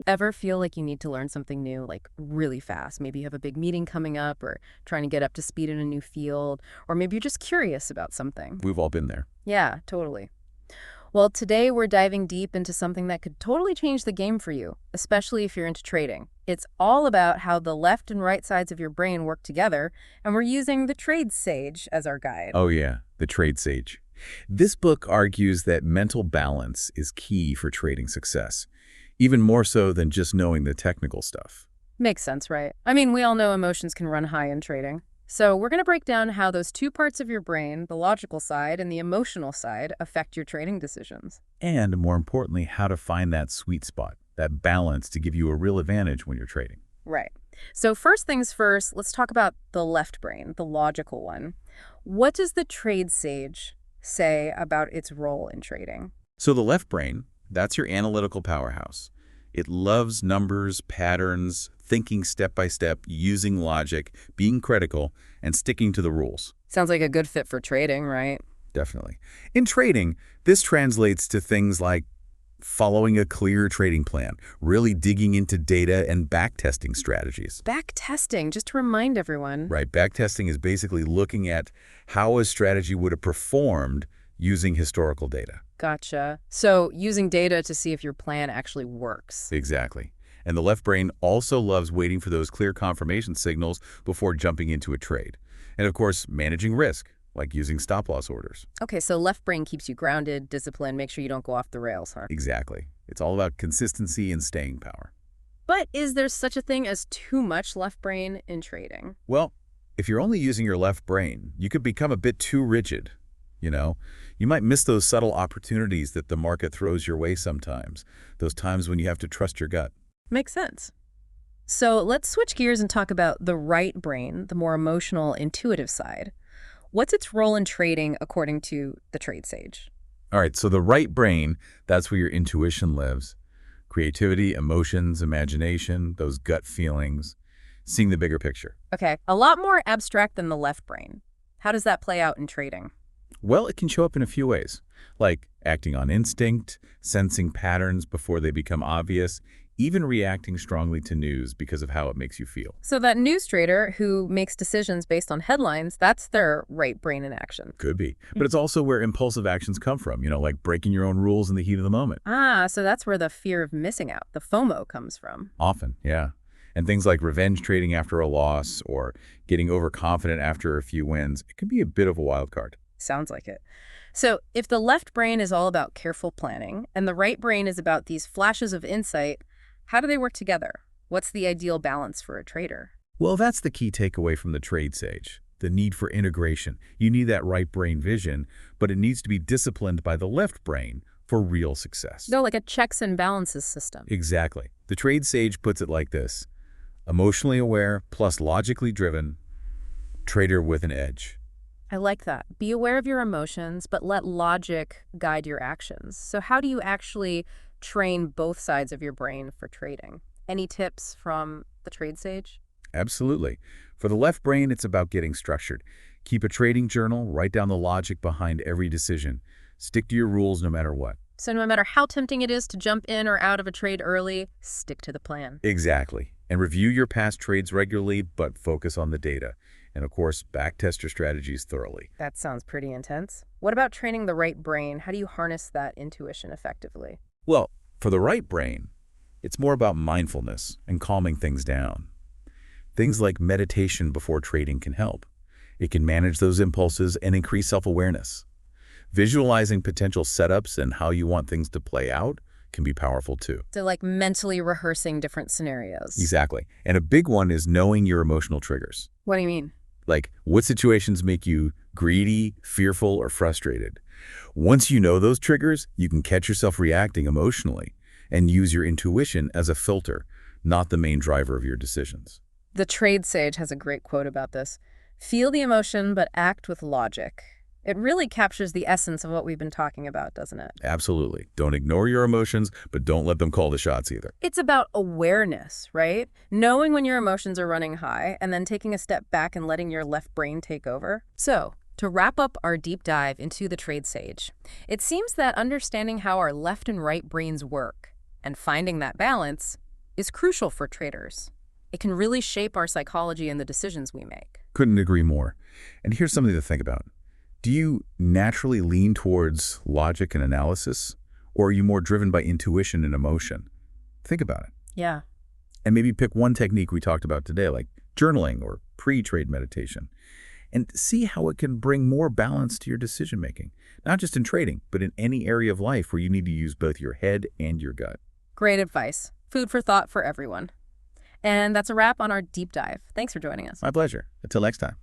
Ever feel like you need to learn something new, like really fast? Maybe you have a big meeting coming up or trying to get up to speed in a new field, or maybe you're just curious about something. We've all been there. Yeah, totally. Well, today we're diving deep into something that could totally change the game for you, especially if you're into trading. It's all about how the left and right sides of your brain work together, and we're using the trade sage as our guide. Oh yeah, the trade sage. This book argues that mental balance is key for trading success, even more so than just knowing the technical stuff. Makes sense, right? I mean, we all know emotions can run high in trading. So we're going to break down how those two parts of your brain, the logical side and the emotional side, affect your trading decisions. And more importantly, how to find that sweet spot, that balance to give you a real advantage when you're trading. Right. So first things first, let's talk about the left brain, the logical one. What does the trade sage say about its role in trading? So the left brain, that's your analytical powerhouse. It loves numbers, patterns, thinking step by step, using logic, being critical, and sticking to the rules. Sounds like a good fit for trading, right? Definitely. In trading, this translates to things like following a clear trading plan, really digging into data and backtesting strategies. Backtesting, just to remind everyone. Right, backtesting is basically looking at how a strategy would have performed using historical data. Gotcha. So using data to see if your plan actually works. Exactly. And the left brain also loves waiting for those clear confirmation signals before jumping into a trade. And of course, managing risk, like using stop-loss orders. Okay, so left brain keeps you grounded, disciplined, make sure you don't go off the rails, huh? Exactly. It's all about consistency and staying power. But is there such a thing as too much left brain in trading? Well, if you're only using your left brain, you could become a bit too rigid. You might miss those subtle opportunities that the market throws your way sometimes, those times when you have to trust your gut. Makes sense. So let's switch gears and talk about the right brain, the more emotional, intuitive side. What's its role in trading according to the trade sage? All right, so the right brain, that's where your intuition lives. Creativity, emotions, imagination, those gut feelings, seeing the bigger picture. Okay, a lot more abstract than the left brain. How does that play out in trading? Well, it can show up in a few ways, like acting on instinct, sensing patterns before they become obvious, even reacting strongly to news because of how it makes you feel. So that news trader who makes decisions based on headlines, that's their right brain in action. Could be. But it's also where impulsive actions come from, like breaking your own rules in the heat of the moment. Ah, so that's where the fear of missing out, the FOMO, comes from. Often, yeah. And things like revenge trading after a loss or getting overconfident after a few wins, it can be a bit of a wild card. Sounds like it. So if the left brain is all about careful planning and the right brain is about these flashes of insight, how do they work together? What's the ideal balance for a trader? Well, that's the key takeaway from the trade sage, the need for integration. You need that right brain vision, but it needs to be disciplined by the left brain for real success. No, like a checks and balances system. Exactly. The trade sage puts it like this: emotionally aware plus logically driven, trader with an edge. I like that. Be aware of your emotions, but let logic guide your actions. So how do you actually train both sides of your brain for trading? Any tips from the trade sage? Absolutely. For the left brain, it's about getting structured. Keep a trading journal, write down the logic behind every decision. Stick to your rules no matter what. So no matter how tempting it is to jump in or out of a trade early, stick to the plan. Exactly. And review your past trades regularly, but focus on the data. And of course, backtest your strategies thoroughly. That sounds pretty intense. What about training the right brain? How do you harness that intuition effectively? Well, for the right brain, it's more about mindfulness and calming things down. Things like meditation before trading can help. It can manage those impulses and increase self-awareness. Visualizing potential setups and how you want things to play out can be powerful too. So like mentally rehearsing different scenarios. Exactly. And a big one is knowing your emotional triggers. What do you mean? Like, what situations make you greedy, fearful, or frustrated? Once you know those triggers, you can catch yourself reacting emotionally and use your intuition as a filter, not the main driver of your decisions. The trade sage has a great quote about this. Feel the emotion, but act with logic. It really captures the essence of what we've been talking about, doesn't it? Absolutely. Don't ignore your emotions, but don't let them call the shots either. It's about awareness, right? Knowing when your emotions are running high and then taking a step back and letting your left brain take over. So, to wrap up our deep dive into the trade sage, it seems that understanding how our left and right brains work and finding that balance is crucial for traders. It can really shape our psychology and the decisions we make. Couldn't agree more. And here's something to think about. Do you naturally lean towards logic and analysis, or are you more driven by intuition and emotion? Think about it. Yeah. And maybe pick one technique we talked about today, like journaling or pre-trade meditation, and see how it can bring more balance to your decision-making, not just in trading, but in any area of life where you need to use both your head and your gut. Great advice. Food for thought for everyone. And that's a wrap on our deep dive. Thanks for joining us. My pleasure. Until next time.